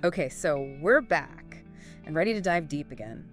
Okay, so we're back and ready to dive deep again.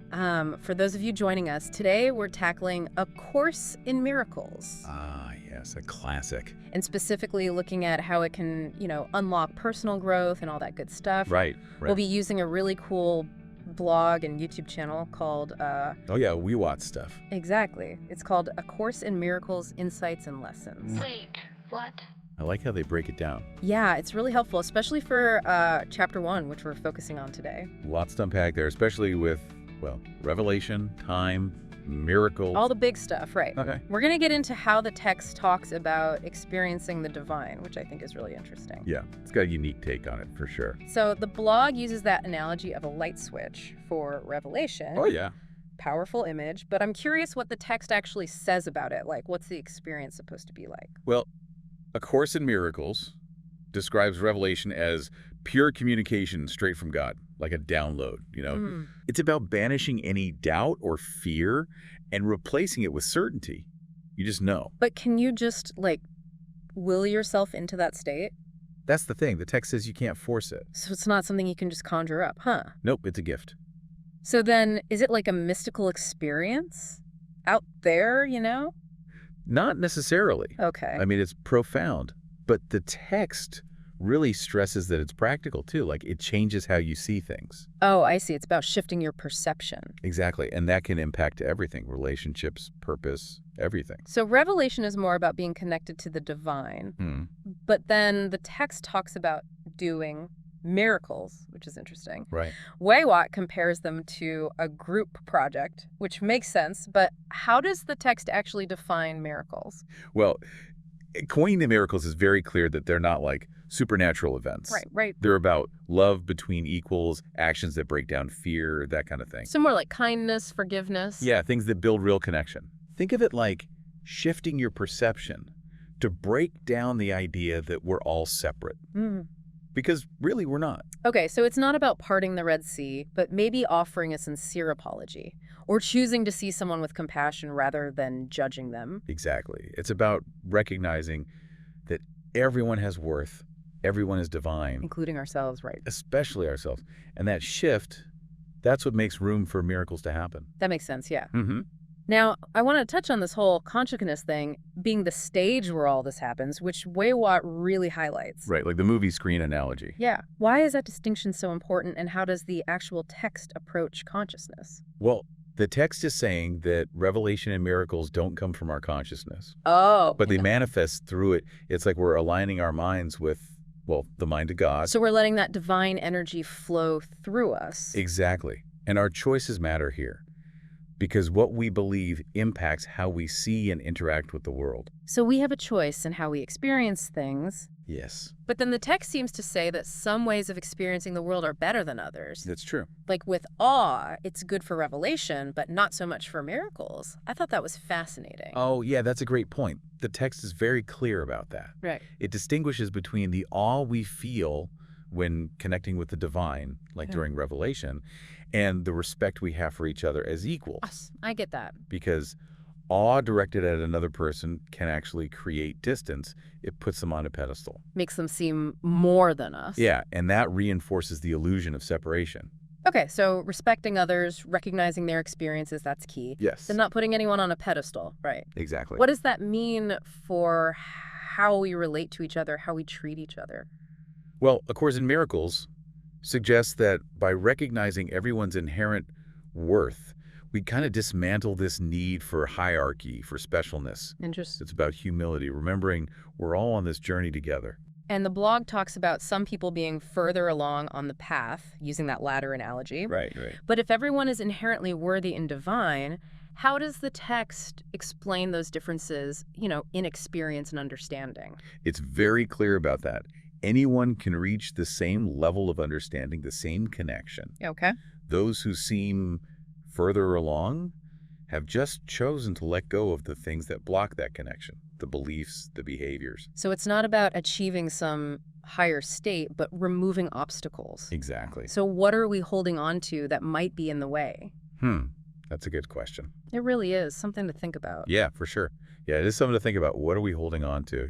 For those of you joining us, today we're tackling A Course in Miracles Ah, yes, a classic. and specifically looking at how it can, unlock personal growth and all that good stuff. Right, We'll right. be using a really cool blog and YouTube channel called, Oh, yeah, we watch stuff. exactly, it's called A Course in Miracles, Insights and Lessons. Wait, what? I like how they break it down. Yeah, it's really helpful, especially for chapter 1, which we're focusing on today. Lots to unpack there, especially with, well, revelation, time, miracle. All the big stuff, right. Okay. We're going to get into how the text talks about experiencing the divine, which I think is really interesting. Yeah, it's got a unique take on it for sure. So the blog uses that analogy of a light switch for revelation. Oh, yeah. Powerful image, but I'm curious what the text actually says about it. Like, what's the experience supposed to be like? Well, A Course in Miracles describes revelation as pure communication straight from God, like a download, Mm. It's about banishing any doubt or fear and replacing it with certainty. You just know. But can you just, will yourself into that state? That's the thing. The text says you can't force it. So it's not something you can just conjure up, huh? Nope, it's a gift. So then, is it like a mystical experience out there, Not necessarily. Okay. I mean, it's profound, but the text really stresses that it's practical too. Like it changes how you see things. Oh, I see. It's about shifting your perception. Exactly. And that can impact everything, relationships, purpose, everything. So revelation is more about being connected to the divine, but then the text talks about doing miracles, which is interesting. Right. Waywat compares them to a group project, which makes sense, but how does the text actually define miracles? Well, coining the miracles is very clear that they're not like supernatural events. Right. They're about love between equals, actions that break down fear, that kind of thing. So more like kindness, forgiveness. Yeah, things that build real connection. Think of it like shifting your perception to break down the idea that we're all separate. Mm. Because really, we're not. Okay, so it's not about parting the Red Sea, but maybe offering a sincere apology or choosing to see someone with compassion rather than judging them. Exactly. It's about recognizing that everyone has worth, everyone is divine, Including ourselves, right? especially ourselves. And that shift, that's what makes room for miracles to happen. That makes sense, yeah. Mm-hmm. Now, I want to touch on this whole consciousness thing being the stage where all this happens, which Waywat really highlights. Right, like the movie screen analogy. Yeah. Why is that distinction so important, and how does the actual text approach consciousness? Well, the text is saying that revelation and miracles don't come from our consciousness, Oh. but they manifest through it. It's like we're aligning our minds with, well, the mind of God. So we're letting that divine energy flow through us. Exactly. And our choices matter here because what we believe impacts how we see and interact with the world. So we have a choice in how we experience things. Yes, But then the text seems to say that some ways of experiencing the world are better than others. that's true. Like with awe, it's good for revelation, but not so much for miracles. I thought that was fascinating. Oh, yeah, that's a great point. The text is very clear about that. Right. It distinguishes between the awe we feel when connecting with the divine, like Yeah. during revelation, and the respect we have for each other as equals. Us. I get that. Because awe directed at another person can actually create distance. It puts them on a pedestal. Makes them seem more than us. Yeah, and that reinforces the illusion of separation. Okay, so respecting others, recognizing their experiences, that's key. Yes, So not putting anyone on a pedestal, right? exactly. What does that mean for how we relate to each other, how we treat each other? Well, A Course in Miracles suggests that by recognizing everyone's inherent worth, we kind of dismantle this need for hierarchy, for specialness. Interesting. It's about humility, remembering we're all on this journey together. And the blog talks about some people being further along on the path, using that ladder analogy. Right. But if everyone is inherently worthy and divine, how does the text explain those differences, in experience and understanding? It's very clear about that. Anyone can reach the same level of understanding, the same connection. Okay. Those who seem further along have just chosen to let go of the things that block that connection, the beliefs, the behaviors. So it's not about achieving some higher state, but removing obstacles. Exactly. So what are we holding on to that might be in the way? That's a good question. It really is something to think about. Yeah, for sure. Yeah, it is something to think about. What are we holding on to,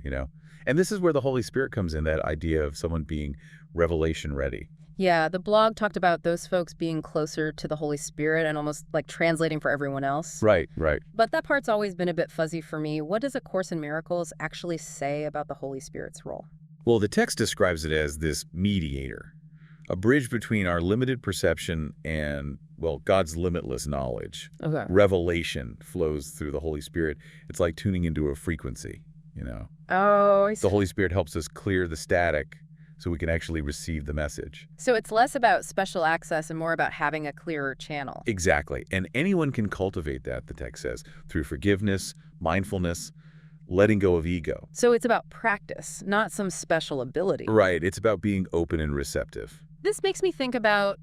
And this is where the Holy Spirit comes in, that idea of someone being revelation ready. Yeah, the blog talked about those folks being closer to the Holy Spirit and almost like translating for everyone else. Right, right. But that part's always been a bit fuzzy for me. What does A Course in Miracles actually say about the Holy Spirit's role? Well, the text describes it as this mediator, a bridge between our limited perception and, well, God's limitless knowledge. Okay. Revelation flows through the Holy Spirit. It's like tuning into a frequency, you know. Oh, I see. The Holy Spirit helps us clear the static so we can actually receive the message. So it's less about special access and more about having a clearer channel. Exactly. And anyone can cultivate that, the text says, through forgiveness, mindfulness, letting go of ego. So it's about practice, not some special ability. Right. It's about being open and receptive. This makes me think about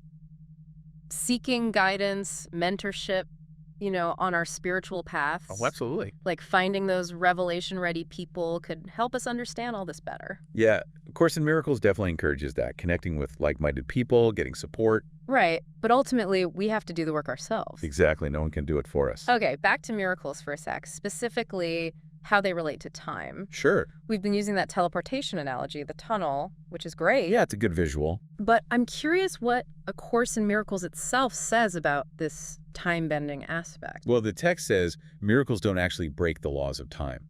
seeking guidance, mentorship, on our spiritual paths. Oh, absolutely. Like finding those revelation-ready people could help us understand all this better. Yeah. A Course in Miracles definitely encourages that, connecting with like-minded people, getting support. Right. But ultimately, we have to do the work ourselves. Exactly. No one can do it for us. Okay, back to miracles for a sec, specifically how they relate to time. Sure. We've been using that teleportation analogy, the tunnel, which is great. Yeah, it's a good visual. But I'm curious what A Course in Miracles itself says about this time-bending aspect. Well, the text says miracles don't actually break the laws of time.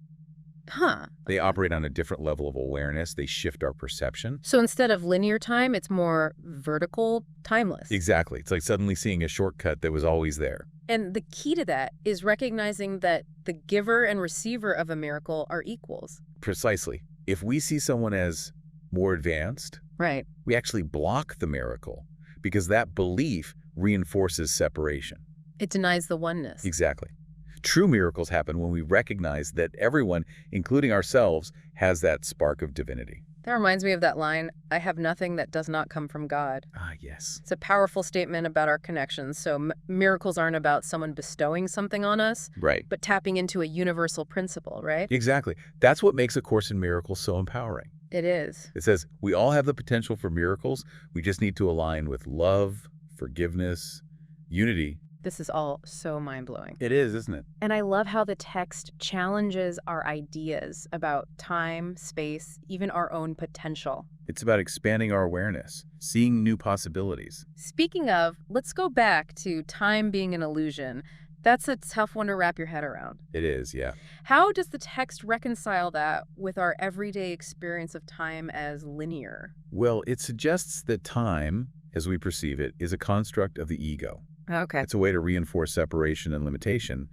Huh. They operate on a different level of awareness. They shift our perception. So instead of linear time, it's more vertical, timeless. Exactly. It's like suddenly seeing a shortcut that was always there. And the key to that is recognizing that the giver and receiver of a miracle are equals. Precisely. If we see someone as more advanced, Right. we actually block the miracle because that belief reinforces separation. It denies the oneness. Exactly. True miracles happen when we recognize that everyone, including ourselves, has that spark of divinity. That reminds me of that line, I have nothing that does not come from God. Ah, yes. It's a powerful statement about our connections. So miracles aren't about someone bestowing something on us, Right. but tapping into a universal principle, right? Exactly. That's what makes A Course in Miracles so empowering. It is. It says we all have the potential for miracles. We just need to align with love, forgiveness, unity. This is all so mind-blowing. It is, isn't it? And I love how the text challenges our ideas about time, space, even our own potential. It's about expanding our awareness, seeing new possibilities. Speaking of, let's go back to time being an illusion. That's a tough one to wrap your head around. It is, yeah. How does the text reconcile that with our everyday experience of time as linear? Well, it suggests that time, as we perceive it, is a construct of the ego. Okay. It's a way to reinforce separation and limitation.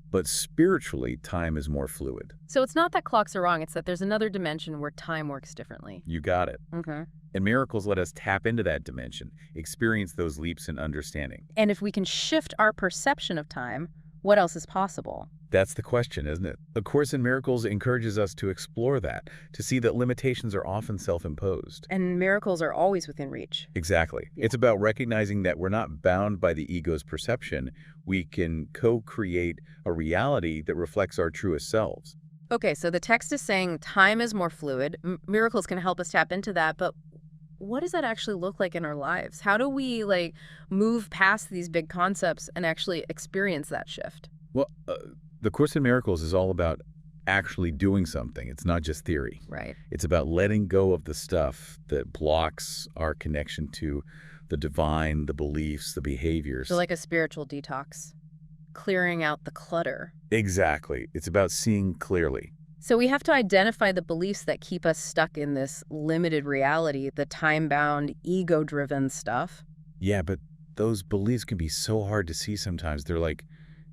But spiritually, time is more fluid. So it's not that clocks are wrong, it's that there's another dimension where time works differently. You got it. Okay. And miracles let us tap into that dimension, experience those leaps in understanding. And if we can shift our perception of time, what else is possible? That's the question, isn't it? A Course in Miracles encourages us to explore that, to see that limitations are often self-imposed. And miracles are always within reach. Exactly. Yeah. It's about recognizing that we're not bound by the ego's perception. We can co-create a reality that reflects our truest selves. Okay, so the text is saying time is more fluid. Miracles can help us tap into that, but what does that actually look like in our lives? How do we move past these big concepts and actually experience that shift? Well, the Course in Miracles is all about actually doing something. It's not just theory. Right. It's about letting go of the stuff that blocks our connection to the divine, the beliefs, the behaviors. So like a spiritual detox, clearing out the clutter. Exactly. It's about seeing clearly. So we have to identify the beliefs that keep us stuck in this limited reality, the time-bound, ego-driven stuff. Yeah, but those beliefs can be so hard to see sometimes. They're like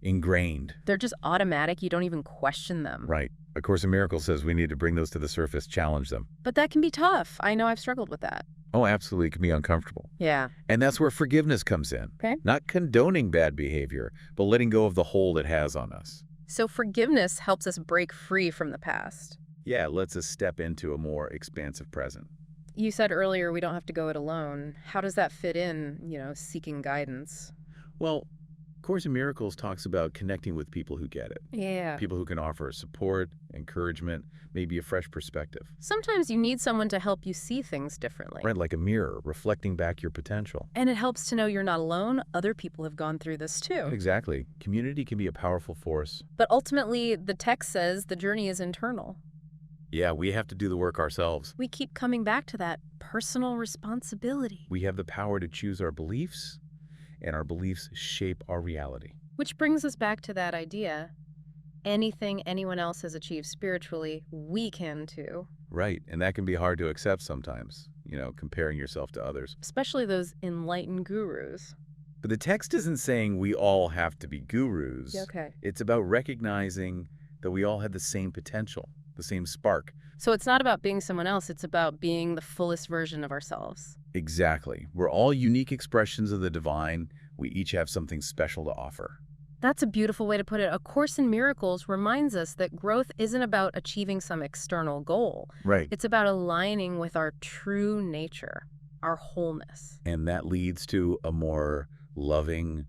ingrained. They're just automatic. You don't even question them. Right. A Course in Miracles says we need to bring those to the surface, challenge them. But that can be tough. I know I've struggled with that. Oh, absolutely. It can be uncomfortable. Yeah. And that's where forgiveness comes in. Okay. Not condoning bad behavior, but letting go of the hold it has on us. So forgiveness helps us break free from the past. Yeah, it lets us step into a more expansive present. You said earlier we don't have to go it alone. How does that fit in, seeking guidance? Well, Course in Miracles talks about connecting with people who get it. Yeah. People who can offer support, encouragement, maybe a fresh perspective. Sometimes you need someone to help you see things differently. Right, like a mirror, reflecting back your potential. And it helps to know you're not alone. Other people have gone through this too. Exactly. Community can be a powerful force. But ultimately, the text says the journey is internal. Yeah, we have to do the work ourselves. We keep coming back to that personal responsibility. We have the power to choose our beliefs, and our beliefs shape our reality. Which brings us back to that idea. Anything anyone else has achieved spiritually, we can too. Right, and that can be hard to accept sometimes, comparing yourself to others. Especially those enlightened gurus. But the text isn't saying we all have to be gurus. Yeah, okay. It's about recognizing that we all have the same potential, the same spark. So it's not about being someone else, it's about being the fullest version of ourselves. Exactly. We're all unique expressions of the divine. We each have something special to offer. That's a beautiful way to put it. A Course in Miracles reminds us that growth isn't about achieving some external goal. Right. It's about aligning with our true nature, our wholeness. And that leads to a more loving,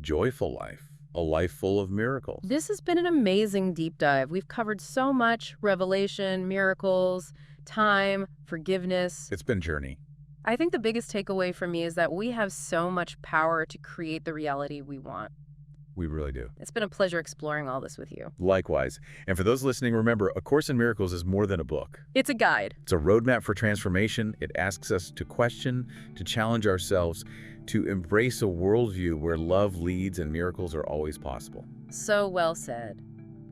joyful life, a life full of miracles. This has been an amazing deep dive. We've covered so much: revelation, miracles, time, forgiveness. It's been a journey. I think the biggest takeaway for me is that we have so much power to create the reality we want. We really do. It's been a pleasure exploring all this with you. Likewise. And for those listening, remember, A Course in Miracles is more than a book. It's a guide. It's a roadmap for transformation. It asks us to question, to challenge ourselves, to embrace a worldview where love leads and miracles are always possible. So well said.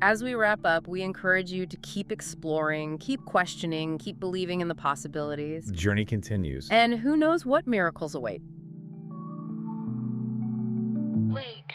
As we wrap up, we encourage you to keep exploring, keep questioning, keep believing in the possibilities. The journey continues. And who knows what miracles await. Wait.